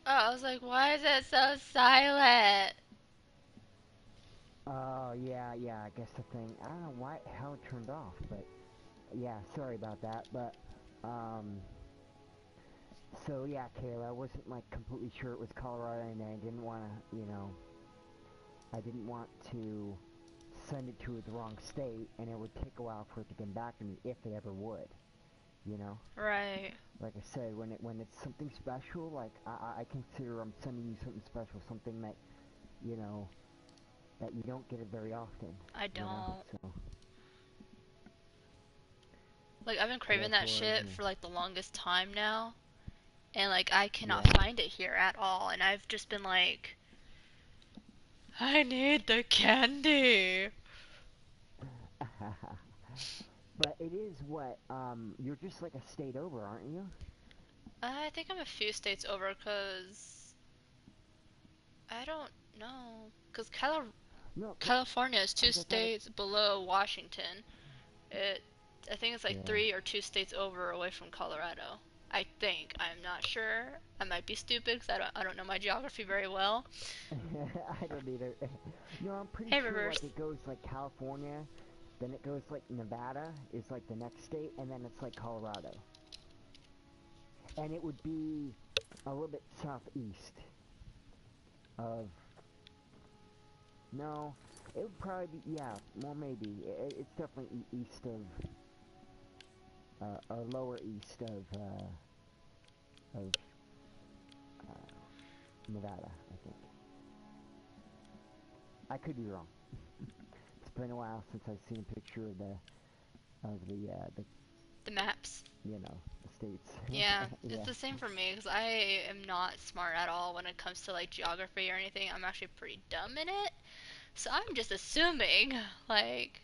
Oh, I was like, why is it so silent? Oh, yeah, yeah, I guess the thing, I don't know how it turned off, but yeah, sorry about that, but, um, so yeah, Kayla, I wasn't, like, completely sure it was Colorado, and I didn't want to, I didn't want to send it to the wrong state, and it would take a while for it to come back to me, if it ever would, you know? Right. Like I said, when it's something special, like, I consider I'm sending you something special, something that, you know, that you don't get it very often, I you know? don't. So, Like, I've been so craving that's that why, shit for like the longest time now. And like, I cannot yeah. find it here at all. And I've just been like, I need the candy. But it is what, you're just like a state over, aren't you? I think I'm a few states over because I don't know. Because No, California is two because I thought it, states below Washington. It, I think it's like yeah. 3 or 2 states over away from Colorado. I think. I'm not sure. I might be stupid because I don't know my geography very well. I don't either. No, I'm pretty Hey, sure like Rivers. it goes like California, then it goes like Nevada is like the next state, and then it's like Colorado. And it would be a little bit southeast of, no, it would probably be, yeah, well maybe. It's definitely east of, or lower east of uh, Nevada, I think. I could be wrong. It's been a while since I've seen a picture of the The maps. the states. Yeah, it's Yeah. the same for me because I am not smart at all when it comes to like geography or anything. I'm actually pretty dumb in it. So I'm just assuming, like,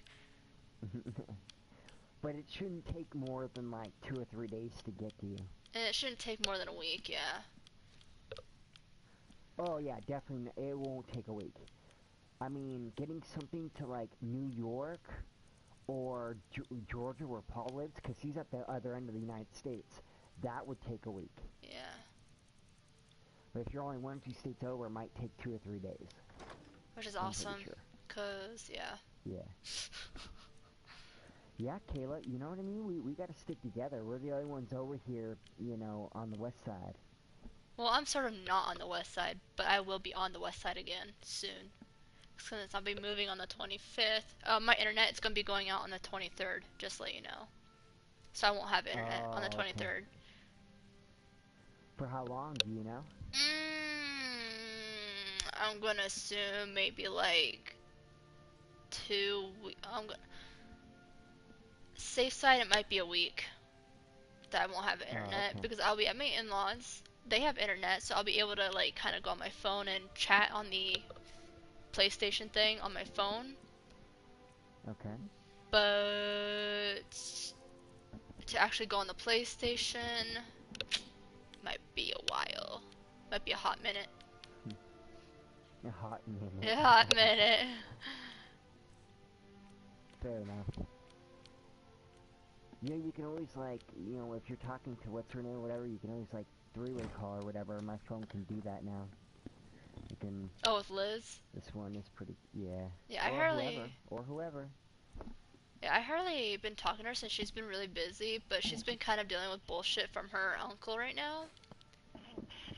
But it shouldn't take more than like 2 or 3 days to get to you. and it shouldn't take more than a week, yeah. Oh yeah, definitely. It won't take a week. I mean, getting something to like New York or Georgia, where Paul lives, because he's at the other end of the United States, that would take a week. Yeah. But if you're only 1 or 2 states over, it might take 2 or 3 days. Which is I'm pretty awesome. sure. Because, yeah. Yeah. Yeah, Kayla, you know what I mean? We gotta stick together. We're the only ones over here, on the west side. Well, I'm sort of not on the west side, but I will be on the west side again soon. Since I'll be moving on the 25th. My internet is going to be going out on the 23rd, just to let you know. So I won't have internet on the Oh, okay. 23rd. For how long, do you know? I'm going to assume maybe like 2 weeks. I'm going to safe side, it might be a week that I won't have Oh, internet okay. because I'll be at my in-laws. They have internet, so I'll be able to like kind of go on my phone and chat on the PlayStation thing on my phone. Okay. But to actually go on the PlayStation might be a while. Might be a hot minute. A hot minute. A hot minute. Fair enough. You can always, like, if you're talking to what's her name or whatever, you can always, like, three-way call or whatever. My phone can do that now. You can, Oh, with Liz. this one is pretty, yeah. Yeah, I Or whoever. hardly. Or whoever. Yeah, I hardly been talking to her since she's been really busy, but she's been kind of dealing with bullshit from her uncle right now.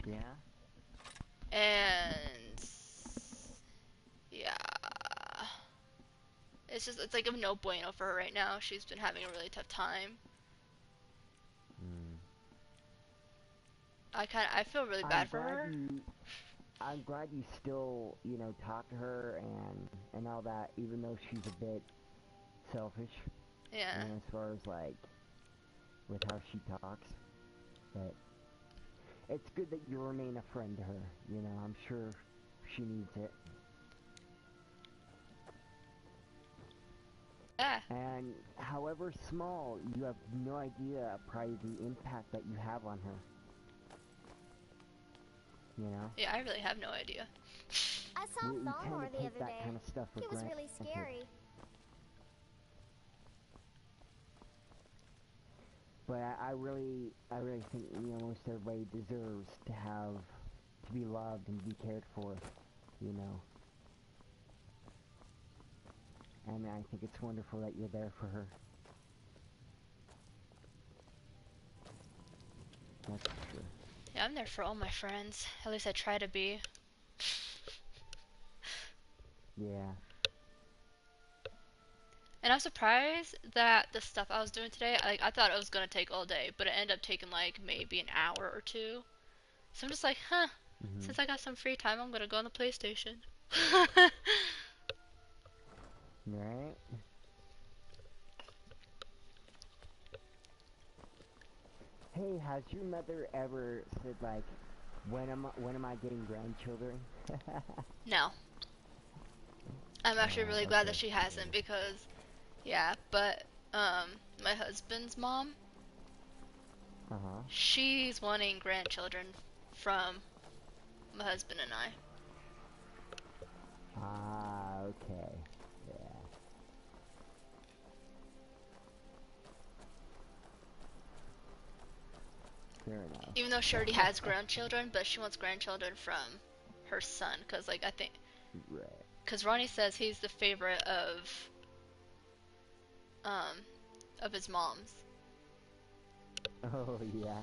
Yeah? And yeah, it's like a no bueno for her right now. She's been having a really tough time. Hmm. I feel really I'm bad for glad her. you, I'm glad you still, talk to her and all that, even though she's a bit selfish, Yeah. as far as, like, with how she talks. But it's good that you remain a friend to her. I'm sure she needs it. Yeah. And however small, you have no idea probably the impact that you have on her. You know, Yeah, I really have no idea. I saw we tend Thalmor to the take other that day. kind of stuff for He was really granted. scary. But I really think most everybody deserves to have to be loved and to be cared for, you know. And I think it's wonderful that you're there for her. That's for sure. Yeah, I'm there for all my friends. At least I try to be. Yeah. And I'm surprised that the stuff I was doing today, I thought it was gonna take all day, but it ended up taking like maybe an hour or two. So I'm just like, huh, Mhm. since I got some free time, I'm gonna go on the PlayStation. Right? Hey, has your mother ever said like, when am I getting grandchildren? No. I'm actually really glad that Okay. she hasn't because, yeah, but, my husband's mom, Uh-huh. she's wanting grandchildren from my husband and I. Ah, okay. Yeah. Fair enough. Even though she already has grandchildren, but she wants grandchildren from her son, because, like, I think, Right. because Ronnie says he's the favorite um, of his mom's. Oh, yeah.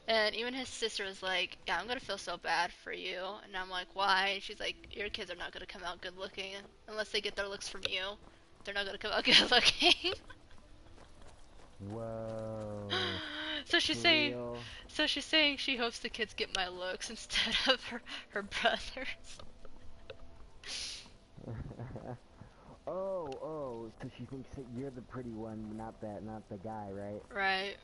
And even his sister was like, yeah, I'm gonna feel so bad for you. And I'm like, why? And she's like, your kids are not gonna come out good looking unless they get their looks from you. They're not gonna come out good looking. Whoa. so she's For saying, real? so she's saying she hopes the kids get my looks instead of her brothers. Oh, so she thinks that you're the pretty one, not the guy, right? Right.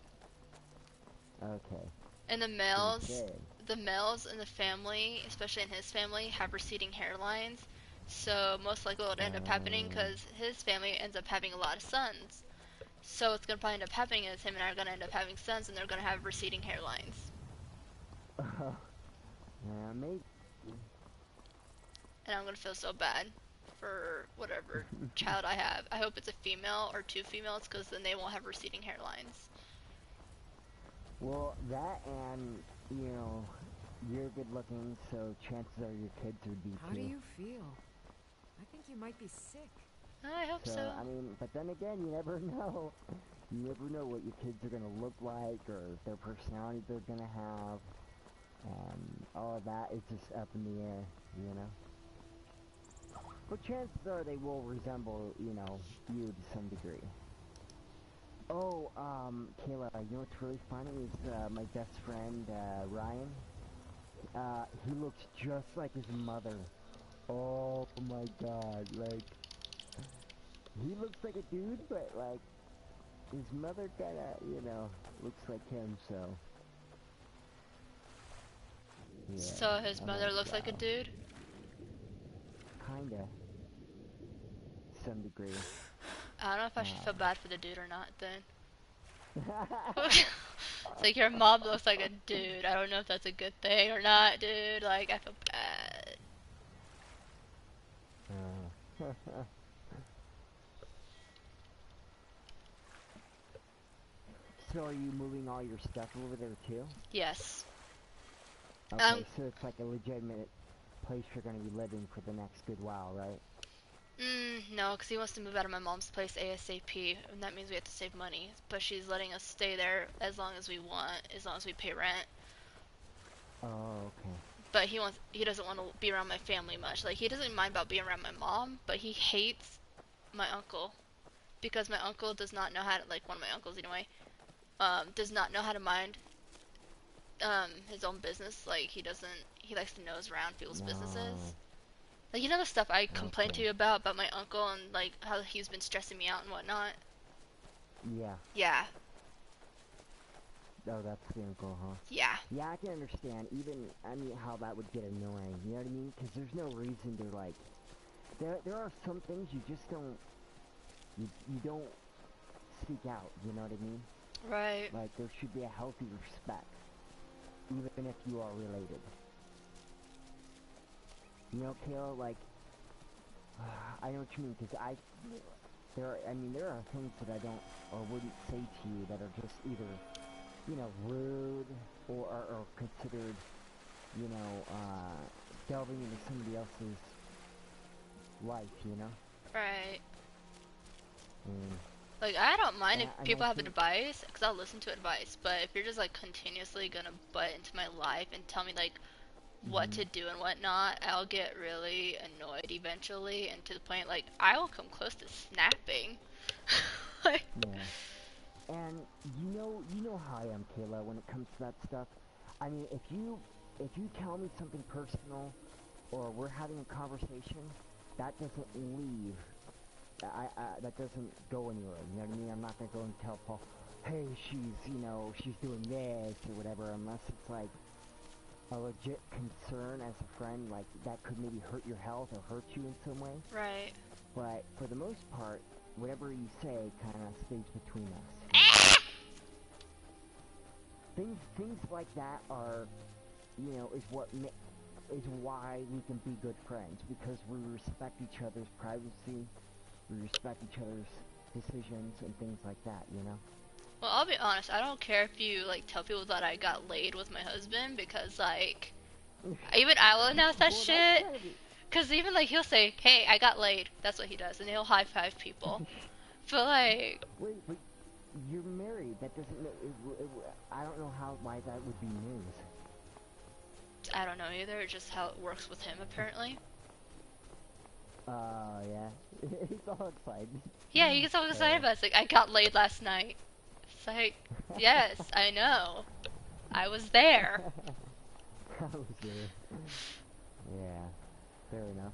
Okay. And Gonna say. the males in the family, especially in his family, have receding hairlines. So most likely what will end up happening, because his family ends up having a lot of sons. So what's gonna probably end up happening is him and I are gonna end up having sons, and they're gonna have receding hairlines. Yeah, maybe. And I'm gonna feel so bad for whatever child I have. I hope it's a female or two females, because then they won't have receding hairlines. Well, that and, you know, you're good looking, so chances are your kids would be How do too. you feel? I think you might be sick. I hope So, so. I mean, but then again, you never know. You never know what your kids are gonna look like, or their personality they're gonna have. All of that is just up in the air, you know? But chances are they will resemble, you know, you to some degree. Oh, Kayla, you know what's really funny is, my best friend, Ryan, he looks just like his mother. Oh my god, like, he looks like a dude, but, like, his mother kinda, you know, looks like him, so. Yeah, So his I'm mother like, looks like a wow. dude? Kinda, some degree. I don't know if I should feel Um. bad for the dude or not then. It's like your mom looks like a dude. I don't know if that's a good thing or not, dude. Like, I feel bad. So are you moving all your stuff over there too? Yes. Okay, so it's like a legitimate place you're gonna be living for the next good while, right? No, because he wants to move out of my mom's place ASAP, and that means we have to save money. But she's letting us stay there as long as we want, as long as we pay rent. Oh, okay. But he doesn't want to be around my family much. Like, he doesn't mind about being around my mom, but he hates my uncle. Because my uncle does not know how to, like, one of my uncles anyway, does not know how to mind, his own business. Like, he likes to nose around people's businesses. No. Like, you know the stuff I complained to Okay. you about my uncle and, like, how he's been stressing me out and whatnot? Yeah. Yeah. Oh, that's the uncle, huh? Yeah. Yeah, I can understand. Even, I mean, how that would get annoying. You know what I mean? Because there's no reason to, like... There are some things you just don't... You don't speak out, you know what I mean? Right. Like, there should be a healthy respect. Even if you are related. You know, Kayla, like... I know what you mean, because there are things that I don't, or wouldn't say to you that are just either, you know, rude, or could considered, you know, delving into somebody else's life, you know? Right. And, Like, I don't mind if and people I have think, advice, because I'll listen to advice, but if you're just, like, continuously gonna butt into my life and tell me, like, what mhm, to do and what not, I'll get really annoyed eventually, and to the point, like, I will come close to snapping. Like, yeah. And you know how I am, Kayla, when it comes to that stuff. I mean, if you tell me something personal, or we're having a conversation, that doesn't leave. That doesn't go anywhere. You know what I mean? I'm not gonna go and tell Paul, hey, she's doing this or whatever, unless it's like a legit concern as a friend, like that could maybe hurt your health or hurt you in some way. right. But for the most part, whatever you say kind of stays between us. Things like that are, is why we can be good friends, because we respect each other's privacy, we respect each other's decisions and things like that, you know? Well, I'll be honest, I don't care if you, like, tell people that I got laid with my husband, because, like, even I will announce that Well, that's shit. kind of... Because even, like, he'll say, hey, I got laid. That's what he does, and he'll high-five people. But, like, Wait, but you're married. That doesn't... I don't know why that would be news. I don't know either, just how it works with him, apparently. Yeah. He's all excited. Yeah, he gets all excited about it. It's like, I got laid last night. It's like, yes, I know. I was there. I was there. Yeah, fair enough.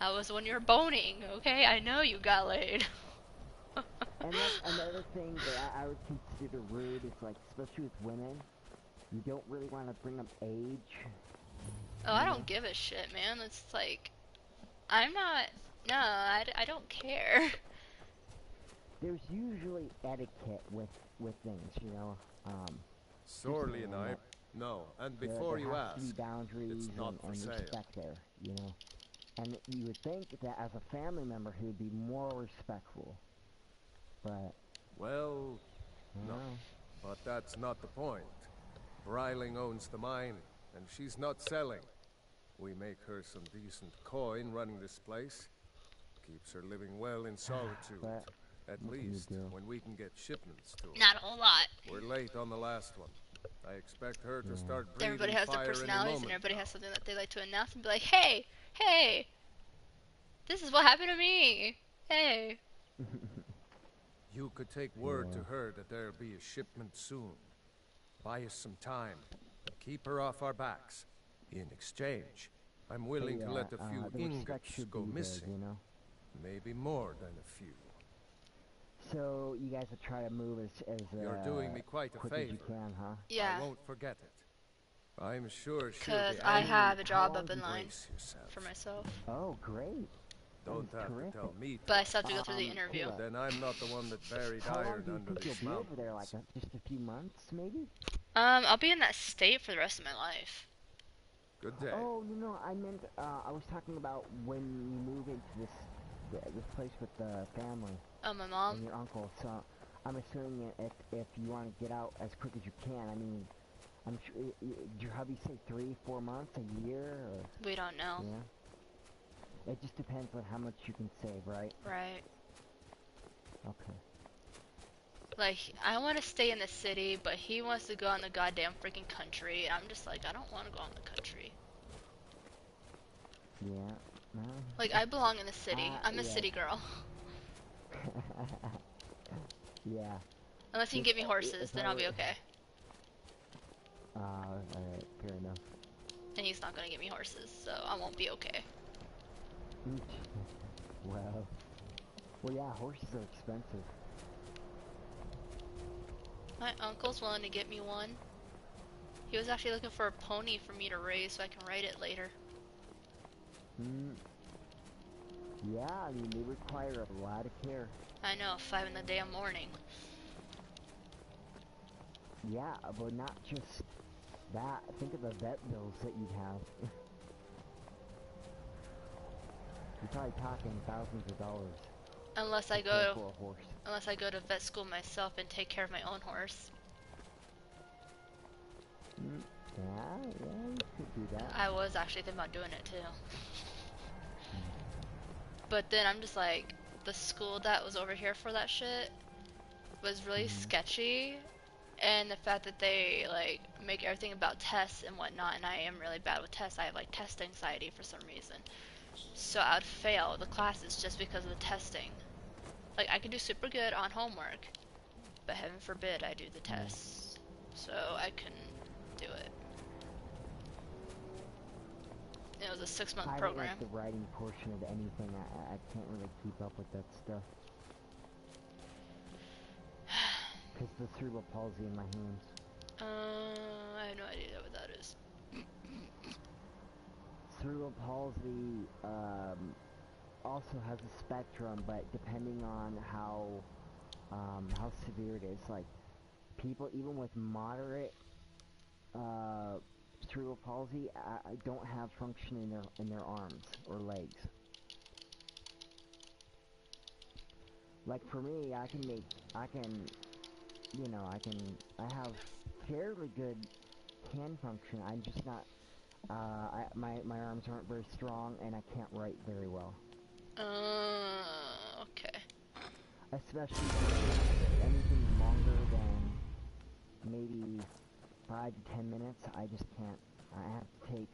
I was when you were boning, okay? I know you got laid. And like another thing that I would consider rude is, like, especially with women, you don't really want to bring up age. Oh, I don't give a shit, man. It's like, I'm not, no, I don't care. There's usually etiquette with things, you know. Sorely saying and I... that No, and there before you has to be ask, boundaries it's not for and sale. respect there, you know. And you would think that as a family member he would be more respectful, but Well, no. no. But that's not the point. Breiling owns the mine, and she's not selling. We make her some decent coin running this place. Keeps her living well in solitude. But At what can you least do? when we can get shipments to her. Not a whole lot. We're late on the last one. I expect her to Yeah. start breathing Everybody has their fire any personalities, and moment everybody now. has something that they like to announce and be like, hey, hey, this is what happened to me. Hey. You could take word Yeah. to her that there'll be a shipment soon. Buy us some time. Keep her off our backs. In exchange, I'm willing to let a few the respect ingots should go be there, missing. you know. Maybe more than a few. So you guys will try to move as You're doing me quite a quick as you favor. can, huh? Yeah, I won't forget it. I'm sure she'll because be I angry. have a How job long up do in you line Brace yourself. for myself. Oh, great. Don't That is have to terrific. tell me But I to. still have to go through the interview. Kayla, Then I'm not the one that buried how long iron do you under think these you'll be over there? Like mountains. just a few months, maybe? I'll be in that state for the rest of my life. Good day. Oh, no, I meant, I was talking about when you move into this place with the family Oh, my and mom? your uncle. So I'm assuming if you want to get out as quick as you can, I mean, I'm sure. Did your hubby say 3-4 months, a year, or We don't know. yeah? It just depends on how much you can save, right? Right. Okay. Like, I want to stay in the city, but he wants to go out in the goddamn freaking country. And I'm just like, I don't want to go out in the country. Yeah. No. Like, I belong in the city. I'm a yeah. city girl. Yeah. Unless he can get me horses, then I'll be okay. Alright, fair enough. And he's not gonna get me horses, so I won't be okay. Well, yeah, horses are expensive. My uncle's willing to get me one. He was actually looking for a pony for me to raise so I can ride it later. Yeah, I mean, they require a lot of care. I know, 5 in the damn morning. Yeah, but not just that. Think of the vet bills that you'd have. You're probably talking thousands of dollars. Unless I to care go, for a horse. unless I go to vet school myself and take care of my own horse. Yeah, you could do that. I was actually thinking about doing it too. But then I'm just like, the school that was over here for that shit was really sketchy, and the fact that they like make everything about tests and whatnot, and I am really bad with tests. I have like test anxiety for some reason, so I would fail the classes just because of the testing. Like I could do super good on homework, but heaven forbid I do the tests, so I couldn't do it. It was a 6-month I don't program. like the writing portion of anything. I can't really keep up with that stuff. Because the cerebral palsy in my hands. I have no idea what that is. Cerebral palsy also has a spectrum, but depending on how severe it is, like people even with moderate cerebral palsy don't have function in their arms or legs. Like for me, I have fairly good hand function. I'm just not, my arms aren't very strong and I can't write very well. Okay. Especially anything longer than maybe 5 to 10 minutes, I just can't. I have to take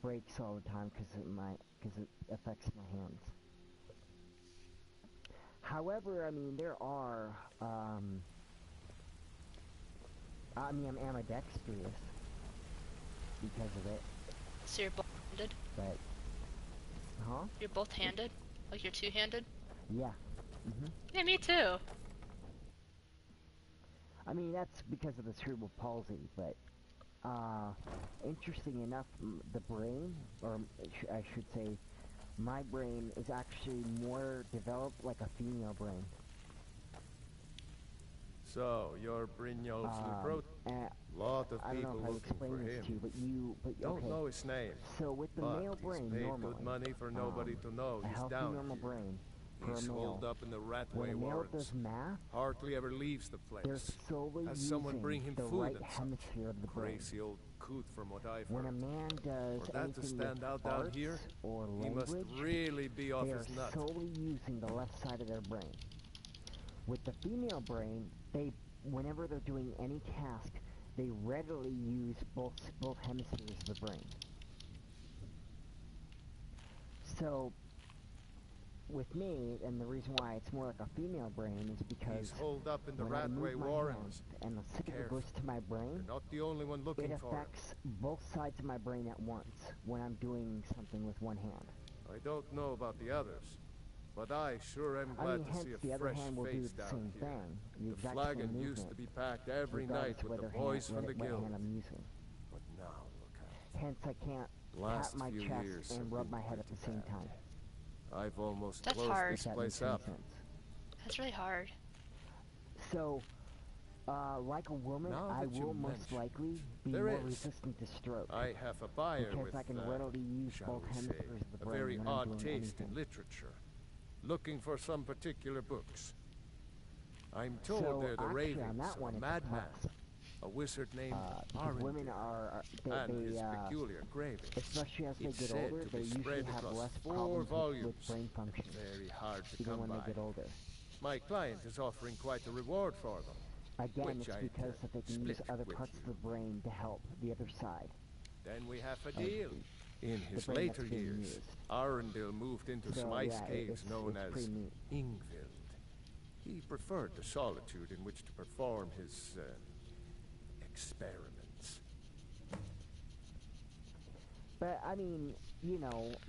breaks all the time because it affects my hands. However, I mean, there are, I'm ambidextrous because of it, So you're both-handed? but, huh? You're both-handed? Like you're two-handed? Yeah. Yeah, me too. I mean, that's because of the cerebral palsy, but, interesting enough, the brain, or I should say, my brain is actually more developed like a female brain. So, you're Brynjolf's new lot of I don't know people how to looking for explain this him. to you, but Don't okay. know his name, So with the but male he's brain, paid normally, good money for nobody to know a he's healthy down normal here. brain for He's a holed male, up in the when Ratway a male does warrens. math, Hardly ever leaves the they're place. solely Has someone using bring him the food right and such. hemisphere of the brain. Crazy old coot from what I've When a heard. man does For that to anything stand with out down arts here, or he must language, really be off they are his nut. solely using the left side of their brain. With the female brain, whenever they're doing any task, they readily use both hemispheres of the brain. So, with me, and the reason why it's more like a female brain is because He's holed up in the when I Ratway move my warrens. hand and the signal Careful. goes to my brain, You're not the only one looking it for him. affects both sides of my brain at once when I'm doing something with one hand. I don't know about the others, but I sure am glad to hence see the a other fresh hand will do face the down same here. thing, the The exact flagon same used to movement, be packed every night regardless with the whether boys from the what guild. hand I'm using. But now look out. Hence, I can't Last tap my few chest years and have rub been my head at pretty the same bad. time. I've almost That's closed hard. this If that place makes any up. sense. That's really hard. So, like a woman, Now I that you will most mention likely be there more is. resistant to stroke. I have a buyer because with, I can readily use shall both we say, hemispheres of the a brain very when I'm odd doing taste anything. in literature, looking for some particular books. I'm told So, they're the actually, on ravings that of one, a it's madman, plus. a wizard named Because women Arundel, and his peculiar engravings. especially as they It's get said older, to they be usually spread have across less 4 problems volumes. with brain function, Very hard to even come when by. they get older. My client is offering quite a reward for them. Again, Which it's I'd, because that they can use split other with parts you. of the brain to help the other side. Then we have a Of deal. In his brain that's later being years, used. Arundel moved into So, some ice yeah, caves known it's as pretty neat. Ingvild. He preferred the solitude in which to perform his experiments. But I mean,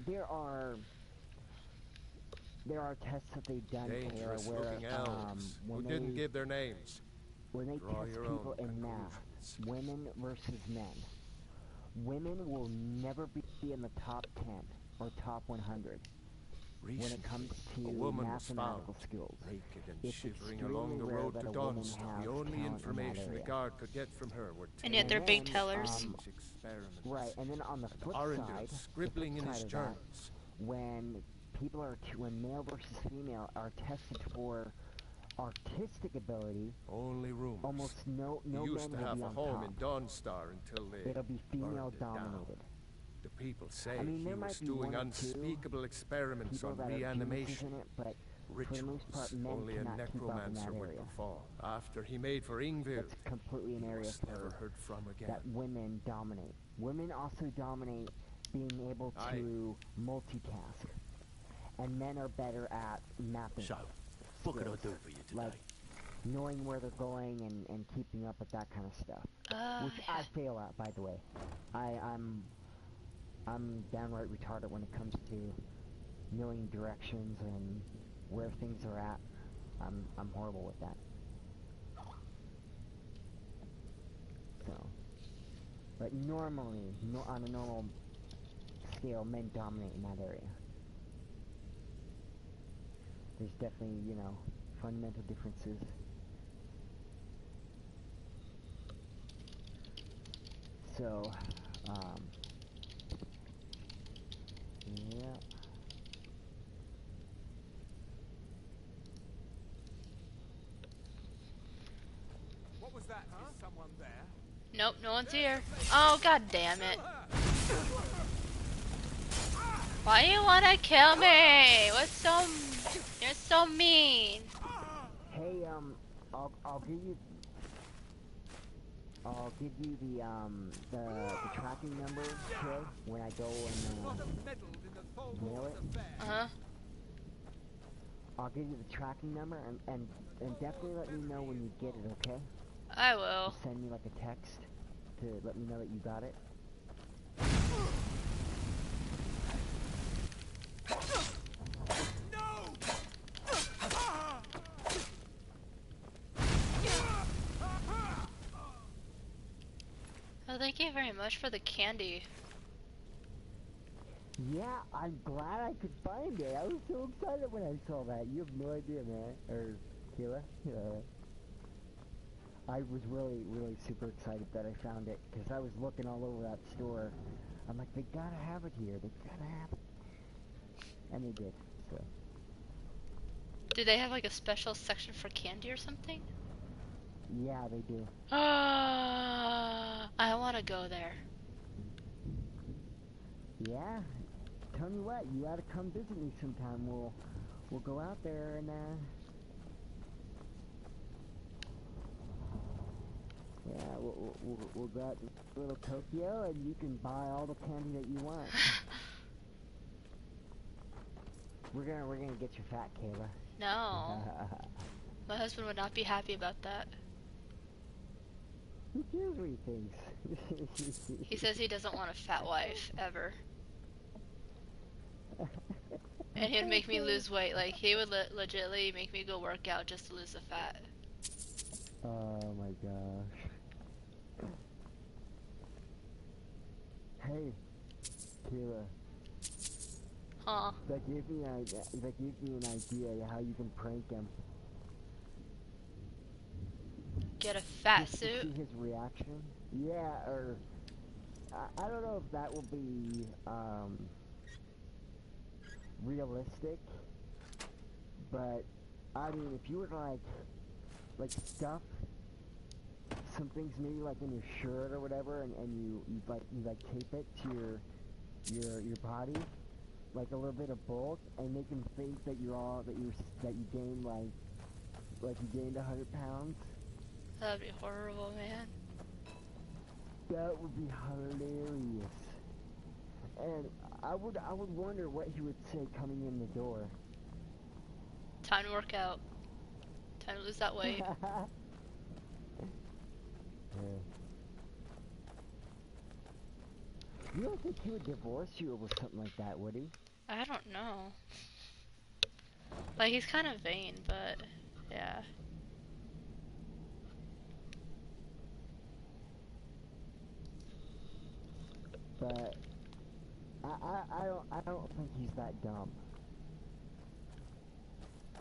there are tests that they've done, Taylor, Dangerous where looking elves who when didn't they give their names. when they Draw test your people own in math, conclusions. women versus men, women will never be in the top 10 or top 100 when Recently, it comes to a woman was found, mathematical skills. naked and It's shivering extremely along the rare road that to a woman Donst. has The only talent in that information the area. guard could get from her were And yet tales they're big then, tellers. strange experiments. Right, and then on the flip Arundel side, scribbling in his of that, journals. when male versus female are tested for artistic ability, Only rumors. almost no He men used to will have be a on home top. in Dawnstar until they It'll be female burned it down. dominated. The people say I mean, he there was might be doing one or two unspeakable experiments people on that are geniuses reanimation. in it, but for the Rituals most part, men only a cannot keep up in necromancer that would area. perform. After he made for Ingvild, That's completely an he area was never heard from again. that women dominate. Women also dominate being able to multitask, and men are better at mapping. So, what can I do for you today? Like knowing where they're going and keeping up with that kind of stuff, which Yeah. I fail at, by the way. I'm downright retarded when it comes to knowing directions and where things are at. I'm horrible with that. So, but normally, on a normal scale, men dominate in that area. There's definitely, you know, fundamental differences. So, yeah. What was that? Is someone there? Nope, no one's here. Oh, god damn it. Why do you wanna kill me? You're so mean. Hey, I'll give you the tracking number, okay? When I go and mail it. Uh-huh. I'll give you the tracking number and definitely let me know when you get it, okay? I will. Just send me like a text to let me know that you got it. Oh, thank you very much for the candy. Yeah, I'm glad I could find it. I was so excited when I saw that. You have no idea, man. Or Kayla. I was really, really super excited that I found it because I was looking all over that store. I'm like, they gotta have it here. They gotta have it. And they did, so. Do they have like a special section for candy or something? Yeah, they do. I want to go there. Yeah. Tell me what, you ought to come visit me sometime. We'll go out there and yeah, we'll go out to little Tokyo and you can buy all the candy that you want. We're gonna get you fat, Kayla. No. My husband would not be happy about that. Who cares what he thinks? He says he doesn't want a fat wife, ever. And he'd make me lose weight. Like, he would legitimately make me go work out just to lose the fat. Oh my gosh. Hey, Kayla. Huh. That gave me an idea how you can prank him. Get a fat Just to suit? see his reaction. Yeah, or I don't know if that will be realistic, but I mean, if you were to like stuff some things maybe like in your shirt or whatever, and you tape it to your body, like a little bit of bulk, and make them think that you gained like you gained 100 pounds. That'd be horrible, man. That would be hilarious. And I would wonder what he would say coming in the door. Time to work out. Time to lose that weight. Yeah. You don't think he would divorce you over something like that, would he? I don't know. Like, he's kind of vain, but yeah. But I don't think he's that dumb.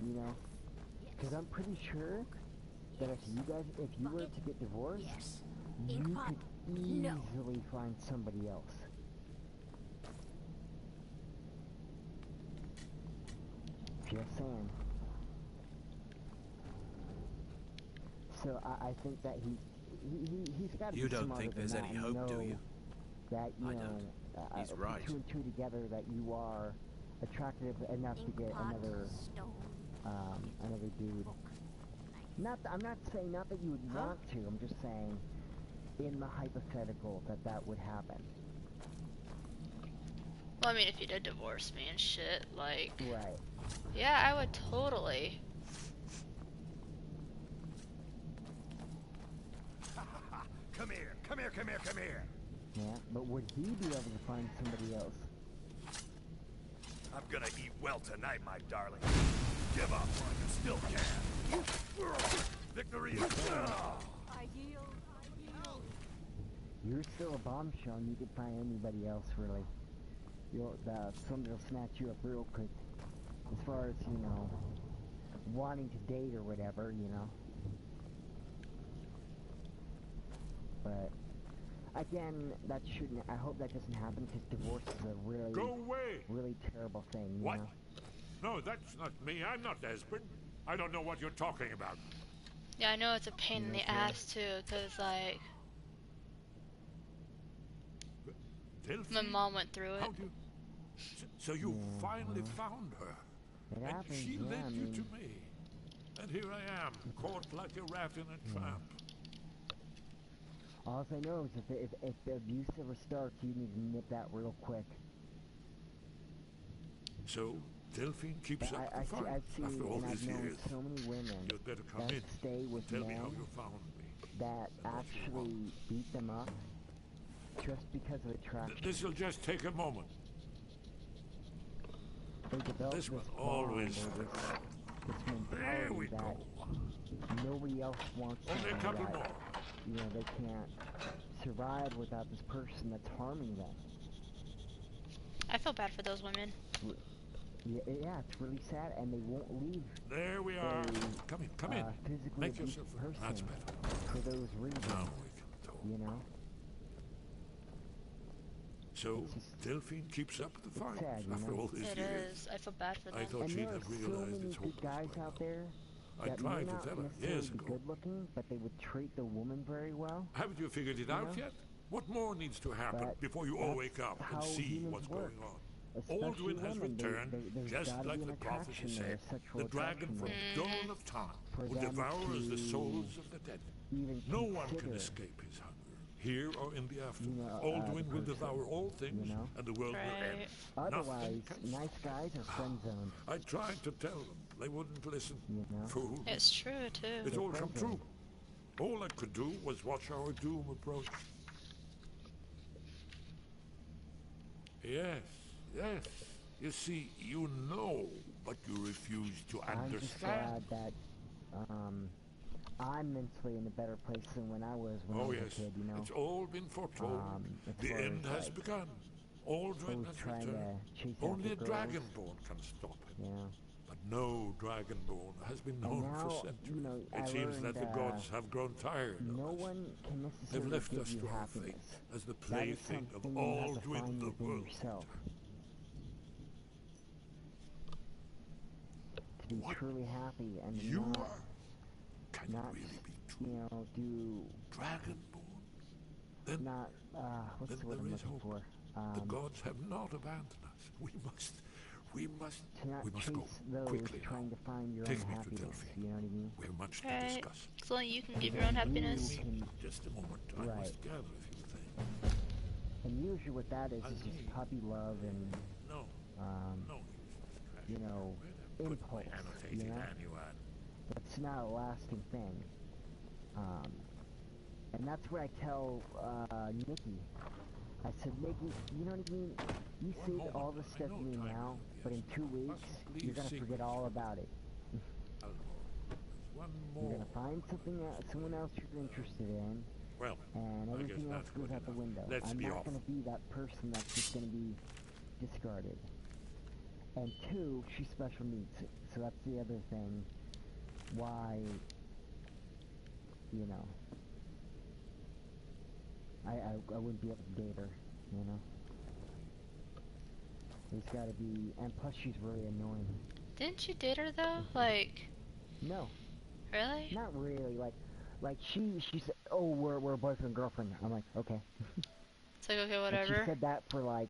You know? Because I'm pretty sure that if you were to get divorced, you could easily find somebody else. Just saying. So I think that he's got to be You don't smarter think than there's that any and hope, do know you? that, you I know, don't. He's put right. two and two together that you are attractive enough to get another dude. I'm not saying not that you would want to, I'm just saying in the hypothetical that would happen. Well, I mean, if you did divorce me and shit, like... Right. Yeah, I would totally. Come here, come here, come here, come here. Yeah, but would he be able to find somebody else? I'm gonna eat well tonight, my darling. Give up while you still can. Victory is... I yield. You're still a bombshell and you could find anybody else, really. Somebody will snatch you up real quick. As far as, you know, wanting to date or whatever, you know. But, again, that shouldn't... I hope that doesn't happen, because divorce is a really... Go away! really terrible thing, you What? know? No, that's not me. I'm not Esburn. I don't know what you're talking about. Yeah, I know it's a pain in the ass, too, because, like... My mom went through it. How do you... So you finally found her. It And happens, she yeah, led I you mean... to me. And here I am, caught like a rat in a trap. All I know is if the abuse ever starts, you need to nip that real quick. So, Delphine keeps up the fight I've seen, after all and these I've known years. so many women You'd better come that in stay with and tell me men how you found me. that and what you actually beat them up just because of attraction. This'll just take a moment. They develop This one bond always... or this There we mentality go. that nobody else wants to Only a know couple that, more. you know, they can't survive without this person that's harming them. I feel bad for those women. Yeah, it's really sad, and they won't leave There we are. Come in, come in. physically Make abusive yourself person That's better. for those reasons, Now we can talk. you know? So, It's just- Delphine keeps up the fight sad, you after know? all these It years. is. I feel bad for I them. thought And she'd there are have so realized many it's good hopeless guys by out now. there I that tried may to not tell her necessarily years be ago. good looking, but they would treat the woman very well. Haven't you figured it out know? yet? What more needs to happen But before you all that's wake up how and see humans what's work. going on? Especially Aldwyn has women, returned, there's just gotta like be the an prophecy attraction there, said. sexual The dragon attraction from there. dawn of time For will them devour us the to souls of the dead. even No one can consider, escape his hunger, here or in the afterlife. you know, Aldwyn the will person, devour all things, you know? and the world will end. Right. Otherwise, Nothing can nice guys are friend zoned, I tried to tell them. They wouldn't listen. you know? Fools. It's true, too. It's all friend come true. All I could do was watch our doom approach. Yes, yes. You see, you know, but you refuse to I'm just understand. glad that, I'm mentally in a better place than when I was Oh, a yes. kid, you know? It's all been foretold. As The far end as, has like, begun. Aldrin always has trying to returned. chase Only a after girls. dragonborn can stop it. Yeah. But no dragonborn has been known now, for centuries. you know, I It seems that the learned, gods have grown tired of no us. one can They've necessarily left give us you to our happiness. fate as the That is plaything of something you have to Aldwyn find the within world. yourself. To be What? truly happy and You not, are? Can not, it really be you true? know, do Dragonborn? Then not, what's then the word I'm there is looking hope. for? the gods have not abandoned us. We must To not we must chase go those quickly. trying to find your Take own me to happiness, Delphi. you know what I mean? We have much to Right. discuss. So only you can give your own happiness. You can, Just a moment. I Right. must gather a few things. and usually what that is just puppy love and, No, no. you know, Where'd I put my impulse, annotated you know? annual? That's not a lasting thing. And that's what I tell, Nikki. I said, Nikki, you know what I mean? You say moment, all this I stuff know to me time now, is of but in the 2 essence. weeks, Must you're gonna leave forget all secrets. about it. There's one You're more. gonna find something else, someone else you're interested in, Well, and I guess everything else that's goes good out the enough. window. Let's I'm be not off. gonna be that person that's just gonna be discarded. And 2, she's special needs, so that's the other thing. Why, you know, I wouldn't be able to date her, you know? There's gotta be, and plus she's really annoying. Didn't you date her though? Like, No, really? not really, like, Like she said, oh, we're boyfriend girlfriend. I'm like, okay. It's like, okay, And she whatever. said that for like